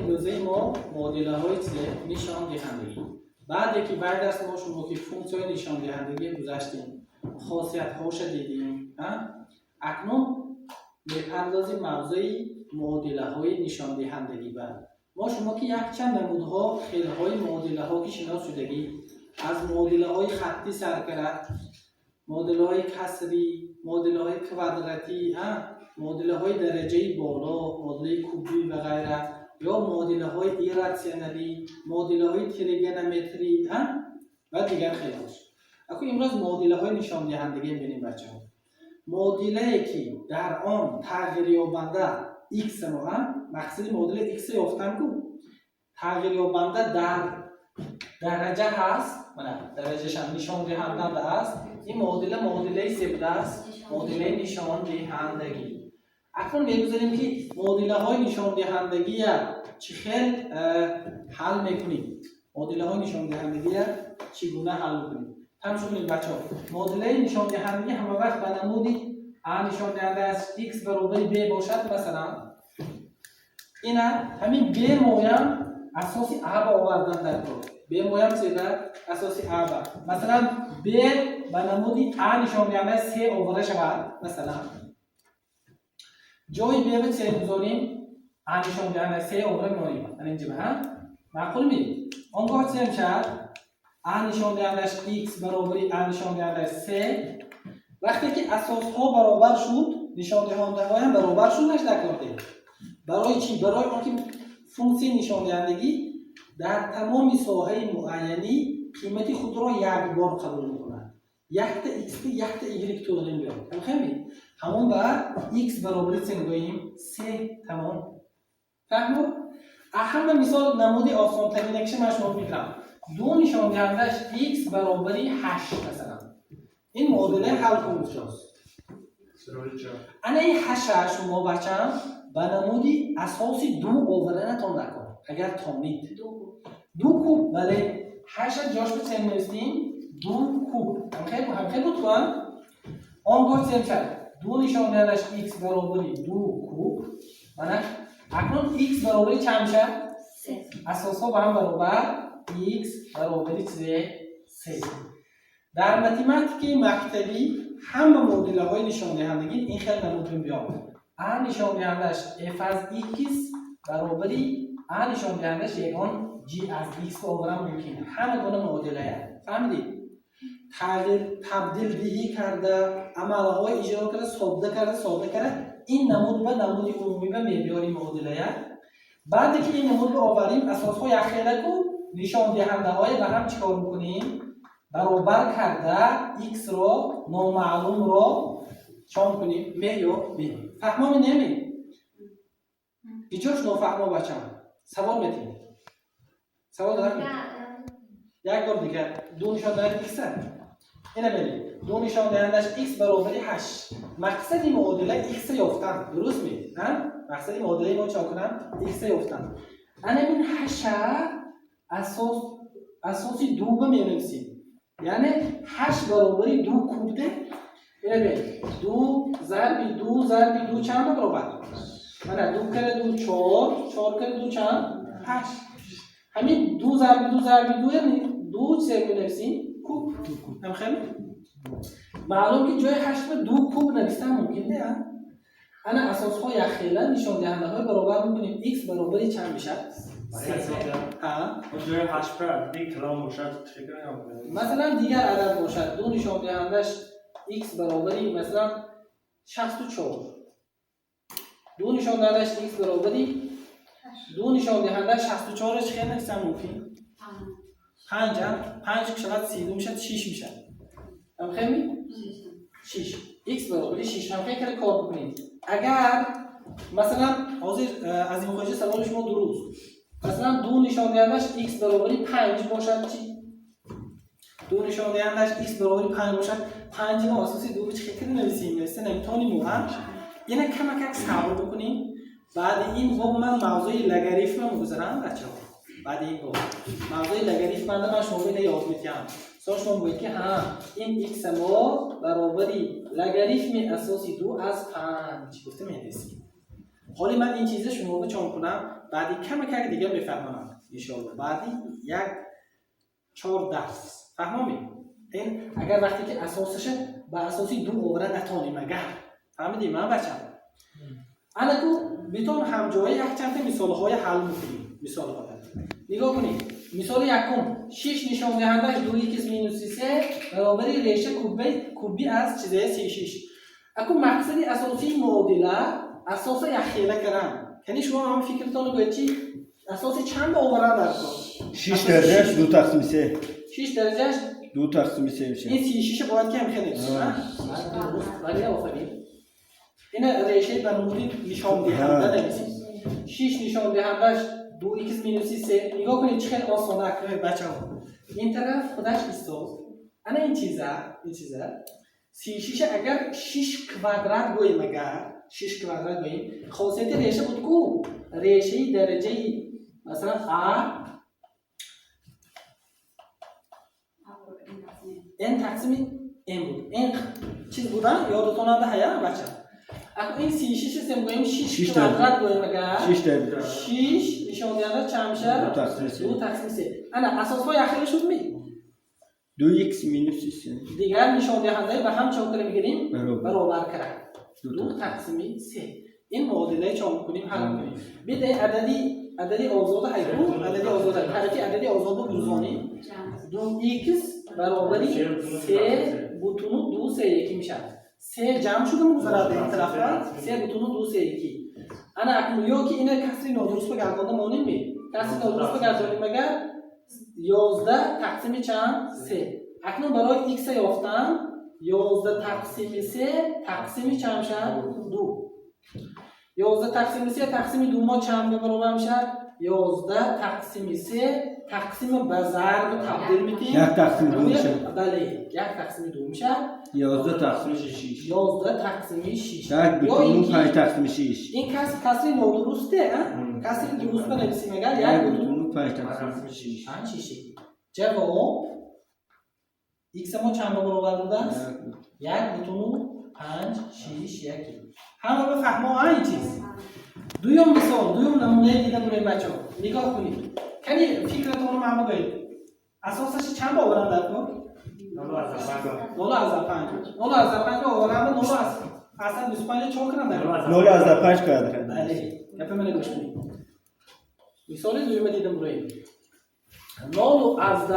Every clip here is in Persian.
امروزه ما معادله های نشان دهندگی. بعد از ما شما که فونکسیون نشان دهندگی گذاشتیم، خاصیت هاش دیدیم، اکنون میپردازیم موضوع معادله های نشان دهندگی. بعد ما شما که یک چند نمودها خیلی های معادله ها که شناس شدگی، از معادله های خطی سرکرد، معادله های کسری، معادله های کوادراتی، معادله های درجه بالا، معادله کوبی و غیره، یا معادله های ایراسیونالی، معادله های تریگونومتری و دیگر خیلی هاش. اکنون امروز معادله های نشان دهندگی ببینیم بچه‌ها. معادله که در آن تغییر یابنده x ما مقصد معادله x یافتن کو تغییر یابنده در درجه هست، درجهش هم نشان دهنده است. این معادله سبد است، معادله نشان دهندگی. اکنون می‌گذاریم که معادله های نشان دهندگی چه خیل حل میکنیم. معادله های نشان دهندگی چگونه حل میکنیم؟ تماشا کنید بچه‌ها. معادله نشان دهندگی همه وقت به نمودی a نشان دهنده از x برابر b باشد. مثلا اینا همین b مویم اساسی a با آوردن در کار. b مویم چه در اساسی a با. مثلا b به نمودی a نشان دهنده از 3 آورده شود. مثلا جای b به چه بذاریم؟ a نشان دهنده از 3 آورده می‌آوریم. اینجا معقول می؟ آنگاه چه میشه؟ a نشان دهنده از x برابر a نشان دهنده از 3. وقتی که اساس ها برابر شد، نشان دهنده ها هم برابر شد نشده. برای چی؟ برای آنکه فونکسی نشان دهندگی در تمام ساحه معینی قیمت خود را یک بار قبول می‌کند. یک تا x یک تا y تولید می‌کنه. همین همون بعد x برابر چه می‌گوییم؟ 3. تمام. فهمید؟ اهم مثال نمودی آسان ترین که من شما میگم. دو نشان دهندش x برابر 8 مثلا. این معادله حل کنید جاست. انا این 8 شما بچه‌ام به نمودی اساسی 2 آوردن تان نکنه. اگر تانید 2 کوب ولی 8 جاش به چه می‌رسیم؟ 2 کوب. هم خیلی بود کن. آنگاه چه میشه؟ دو نشان دهندش x برابر 2 کوب. من اکنون x برابر چند میشه؟ 3. اساس ها با هم برابر x برابر 3. در متماتیک مکتبی همه معادله های نشان دهندگی این خیلی نمودیم بیام. a نشان دهندش f از x برابر a نشان دهندش یگان g از x آورم ممکنه. همه گونه معادله هست. فهمیدید؟ تبدیل دهی کرده، عملهای اجرا کرده، ساده کرده. این نمود به نمودی عمومی به معیاری معادله. بعد که این نمود رو آوریم، اساس های اخیره کو نشان دهنده های به هم چیکار میکنیم؟ برابر کرده x رو نامعلوم رو چون کنیم می و بی. فهمام نمی؟ هیچوش نفهمه بچه‌ها. سوال میتونید؟ سوال دارم؟ یک بار دیگه دو نشان دهنده x اینه بریم. دو نشان دهندش x برابر 8. مقصد این معادله x یافتن. درست می؟ مقصد این معادله ما چا کنم؟ x یافتن. انا این 8 اساسی 2 به می‌نویسیم. یعنی 8 برابر 2 کوب ده. اینه بریم. 2 ضرب 2 چند برابر؟ من 2 کره 2 4 4 کره 2 چند؟ 8. همین 2 ضرب 2 یعنی 2 چه می‌نویسیم؟ کوب. هم خیلی معلوم که جای 8 به 2 کوب نوشتن ممکنه. انا اساس های خیلی نشان دهنده های برابر می‌کنیم. x برابر چند میشه؟ 3. جای 8 پر دیگه کلام باشد مثلا دیگر عدد باشد. دو نشان دهندش x برابر مثلا 64. دو نشان دهندش x برابر 2 نشان دهندش 64 اش خیلی نوشتن ممکن 5 که شود 32 میشه 6 میشه. هم خیلی 6 x برابر 6 هم خیلی کار بکنیم. اگر مثلا از این خواهش سوال شما درست، مثلا دو نشان دهندش x برابر 5 باشد چی؟ دو نشان دهندش x برابر 5 باشد 5 ما اساسی دو چه خیلی نویسیم مثلا نمیتونیم هم اینا کمک صبر بکنیم. بعد این با من موضوع لگاریتم میگذارم بچه‌ها. بعد این با موضوع لگاریتم من شما رو یاد میدم. شما میگید که این x ما برابر لگاریتم اساسی 2 از 5 گفته می‌نویسیم. حالا من این چیزا شما رو چون کنم بعدی کم دیگه بفهمم انشالله بعدی یک 4 درس فهمومی این اگر وقتی که اساسشه با اساسی دو اوره نتونیم اگر فهمیدیم من بچم انا کو بیتون هم جای یک چند مثال های حل میکنیم مثال های نگاه کنید مثال یکم 6 نشان دهنده 2x - 3 برابر ریشه کوبی از چیزه 36 اكو مقصدی اساسی معادله اساس یخیله کردن یعنی شما هم فکرتون رو چی اساسی چند آورده در کن 6 درجهش 2 تقسیم 3 6 درجهش 2 تقسیم 3 میشه این 36 باید کم کنید ولی آفرین این ریشه بنوری نشان دهنده نمیسید 6 نشان دهندهش 2x - 3 نگاه کنید چه خیلی آسانه بچه‌ها این طرف خودش ایستاد انا این چیزه 36 اگر 6 کوادرات گوییم اگر 6 کوادرات گوییم خاصیت ریشه بود کو ریشه درجه مثلا a n تقسیم m بود این چیز بودن یادتون نده هیا بچه اگه این 36 سم گوییم 6 کوادرات گوییم اگر 6 درجه 6 نشان دهنده چند میشه 2 تقسیم 3 انا اساس ها یخیل شد می 2x - 3 دیگر نشان دهنده به هم چون میگیریم برابر کرد 2 تقسیم 3 این معادله چون میکنیم حل میکنیم بده عددی آزاد هیکو عددی آزاد حرفی عددی آزاد روزانی 2x برابر 3 بوتونو 2 3 1 میشه 3 جمع شده مگذارد این طرف 3 بوتونو 2 3 1 انا اکنون که اینه کسری نادرست بگردانده مانیم می کسری نادرست بگردانیم مگر 11 تقسیم چند 3 اکنون برای x یافتم 11 تقسیم 3 تقسیم چند میشه 2 11 تقسیم 3 تقسیم 2 ما چند به برابر میشه 11 تقسیم 3 تقسیم به ضرب تبدیل میکنیم 1 تقسیم 2 میشه بله 1 تقسیم 2 میشه 11 تقسیم 6 11 تقسیم 6 1 بتونو 5 تقسیم 6 این کسری نادرسته کسری درست بنویسیم اگر 1 بتونو 5 تقسیم 6 5 6 جواب x ما چند برابر بوده است 1 بتونو 5 6 1 همه بفهمه این چیز دویم مثال دویم نمونه دیدم برای بچه‌ها نگاه کنید کنی فکرتون رو معلوم کنید اساسش چند آورند در کن 0 از 5 آورند 0 از اصلا 25 چون کنم در 0 از 5 کردن بله گپ من گوش کنید مثال دویم دیدم برای 0 از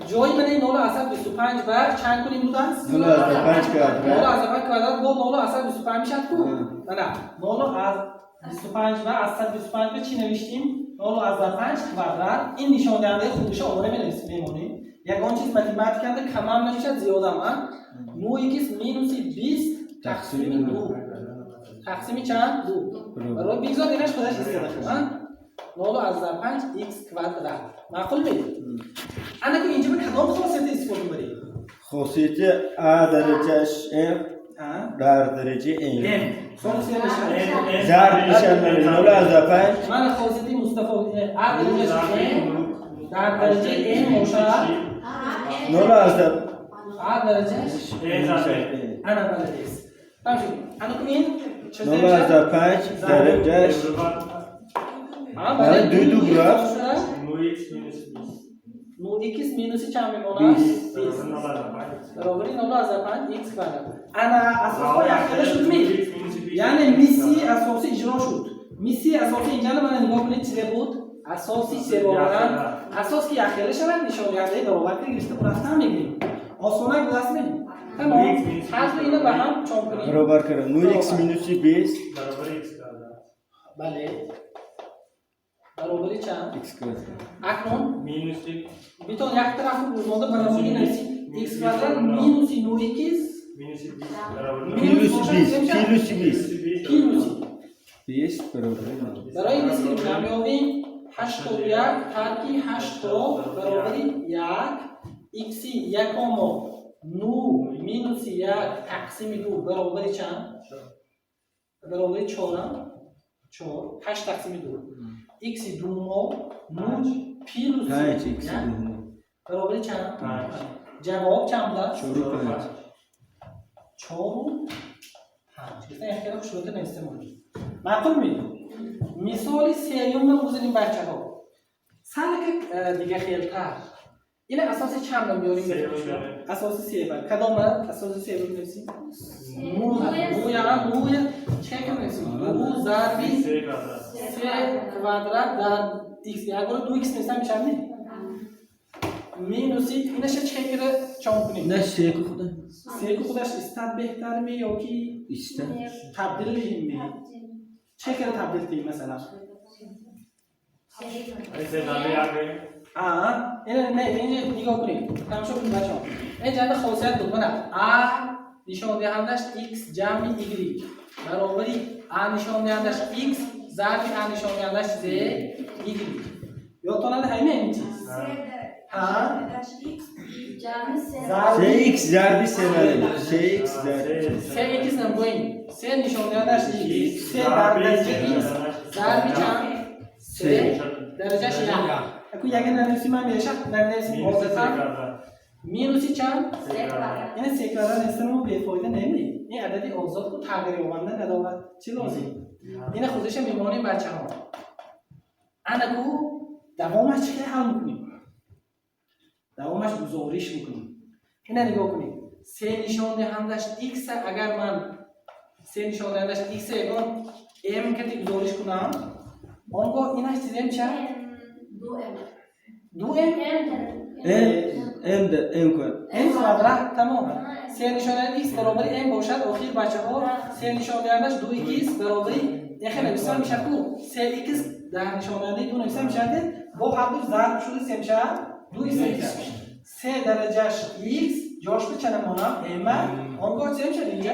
جای من 0 از 25 بر چند کنیم بود است 0 از 5 کردن 0 از 5 کوادرات با 0 از 25 میشه کو نه 0 از 25 و از 25 به چی نوشتیم 0 از 5 کوادرات این نشان دهنده خودش آوره میمونه یگان چیز متماتیک کنده کمم نمیشه زیاد هم 9x - 20 تقسیم 2 تقسیم چند 2 برای بگذار اینش خودش استفاده 0 از 5 x کوادرات معقول میاد انا که اینجا به کدام خاصیت استفاده می‌برید خاصیت a درجهش m در درجه n خاصیت نشه ضرب میشه 0 از 5 من خاصیت مصطفی a درجهش n در درجه n باشد 0 از a درجهش انا بلدیس تمام انا که این 0 از 5 درجهش بله دو برابر 9x - 20 9x چند میمونه 20 برابر 0 از 5 x کوادرات انا اساس یخیده شد می یعنی میسی اساسی اجرا شد میسی اساسی اینجا من نگاه کنید چیه بود اساسی سه برابر اساس که یخیده شود نشان دهنده برابر که گرفته رفتن میگیم آسانه بود است میگیم تمام حذف اینا به هم چون کنیم برابر کردن 9x - 20 برابر x کوادرات بله برابر چند x کوادرات اکنون مینوس بیتون یک طرف رو روزانده برابر نویسید x کوادرات مینوس 9x مینوس 20 برابر کیلوس 20 کیلوس 20 برابر برای این دیسکریپت نمی‌آوریم 81 ترکی 8 برابر 1 x یکم 9 مینوس 1 تقسیم 2 برابر چند؟ برابر 4 8 تقسیم 2 x 2 9 پیلوس 5 x برابر چند؟ جواب چند بود؟ 4 و 5 گفتن اختلاف شروط نیستم معقول می‌بینید مثال سیوم رو بزنیم بچه ها سال دیگه خیلتر این اساس چند رو بیاریم اساس سیوم کدام اساس سیوم بنویسیم مو یا موی چه که بنویسیم مو ضربی 3 کوادرات در x اگر 2x نویسم میشه نه مینوسی اینش چه کره چون کنیم نه شیک خدا سه خودش استاد بهتر می یا کی است تبدیل می چه کره تبدیل کنیم مثلا ऐसे डाले आगे این نگاه کنید تمام شد بچه‌ها این جنبه خاصیت بود نه a نشان دهندش x جمع y برابری a نشان دهندش x ضرب a نشان دهندش z y یادتون همین چیز سه x ضربی سه نداره سه x ضربی سه x نمیگوییم سه نشان دهندش x سه در درجه x ضرب چند سه درجهش یک اکو یک ننویسیم من میشه ننویسیم آزادتر مینوسی چند؟ این سه کارا نیستن به فایده نمیده این عددی آزاد کو تغییر آوردن نداره چی لازم این خودش میمونیم بچه‌ها انا کو دوامش چه حل میکنیم دوامش گزارش میکنیم اینا نگاه کنید سه نشان دهندش x اگر من سه نشان دهندش x اگر m کتی گزارش کنم آنگاه اینش چیزی میشه 2m ام کن m کوادرات تمام سه نشان دهنده x برابر m باشد آخر بچه‌ها سه نشان دهندش 2x برابر اخر نویسم میشه کو 3x در نشان دهنده 2 نویسم میشه با هر دو ضرب شده 3 میشه 2x میشه 3 درجهش x جاش به چند مونم m آنگاه چه میشه دیگه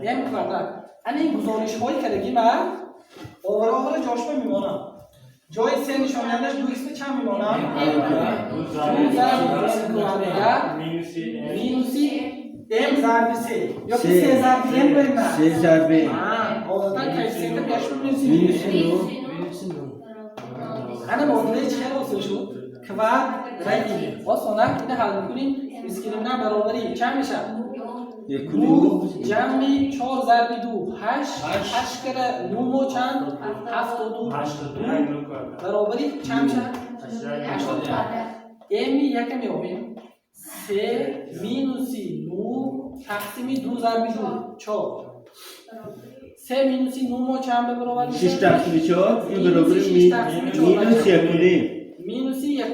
m کوادرات این گزارش هایی که دیگه من آور جاش به میمونم جای 3 نشان دهندش 2x به چند میمونم مینوسی m ضرب 3 یا که 3 ضرب m بریم نه 3 ضرب آدتا کیفیت بیاش بنویسیم انا مدل چه واسه شد کوادرات واسه این حل می‌کنیم اسکریم نه برابری چند میشه یک دو جمعی 4 ضرب 2 8 کره 9 و چند 72 برابری چند میشه 82 امی یک میابیم 3 مینوسی 9 تقسیم 2 ضرب 2 4 3 مینوسی 9 و چند برابر میشه 6 تقسیم 4 این برابر مینوس 1 مینوسی 1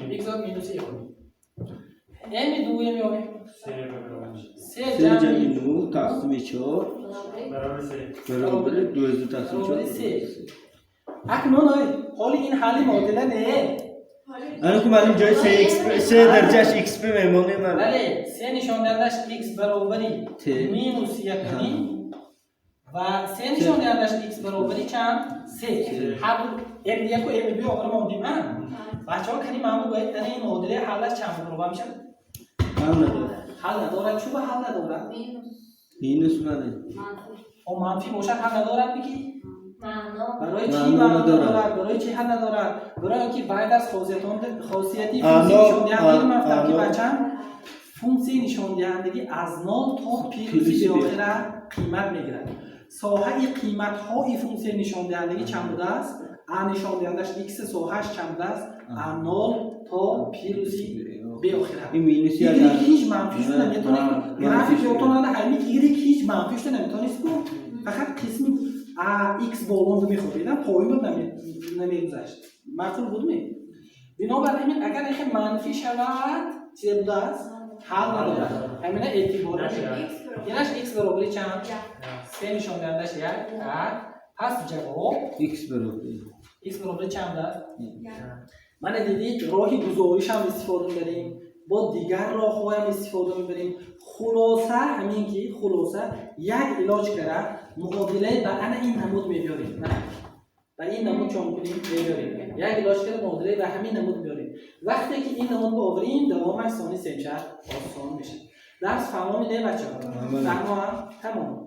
ایگزاکت مینوسی 1 امی دو میابیم 3 جمعی 9 تقسیم 4 برابر 2 تقسیم 4 اکنون حالی این حالی معادله نه الان که معلوم جای 3 درجهش x به میمونه من بله 3 نشان دهندش x برابری مینوس 1 و 3 نشان دهندش x برابری چند 3 هر m1 و m2 آخر موندیم بچه‌ها کنی معمول باید این معادله حلش چند برابر میشه حل نداره چوب حل نداره مینوس نداره او منفی باشد حل نداره بگی برای چی نداره برای چی حل نداره برای اینکه بعد از خاصیتی فونکسی نشان دهندگی مفتم که بچه‌م فونکسی نشان دهندگی از 0 تا پیروزی به آخر قیمت میگیرد ساحه قیمت های فونکسی نشان دهندگی چند بوده است ا نشان دهندش x ساحهش چند بوده است از 0 تا پیروزی به آخر این مینوسی هیچ منفی شده نمیتونه گرافیک یوتون همین هیچ منفی شده نمیتونه فقط قسمی x بالون رو میخوابیدن پایین رو نمیگذشت معقول بود می بنابراین اگر اینکه منفی شود چیه بوده است حل نداره همینه اعتبار اینش x برابری چند 3 نشان دهندش 1 پس جواب x برابری x برابری چند است من دیدید راهی گزارش هم استفاده می‌بریم با دیگر راه‌ها هم استفاده می‌بریم خلاصه همین که خلاصه یک علاج کرده معادله به انا این نمود می‌بریم نه به این نمود چون می‌کنیم می‌بریم یک علاج کرده معادله به همین نمود می‌بریم وقتی که این نمود بیاوریم دوامش ثانی 3 میشه آسان میشه درس فهمیده بچه‌ها تمام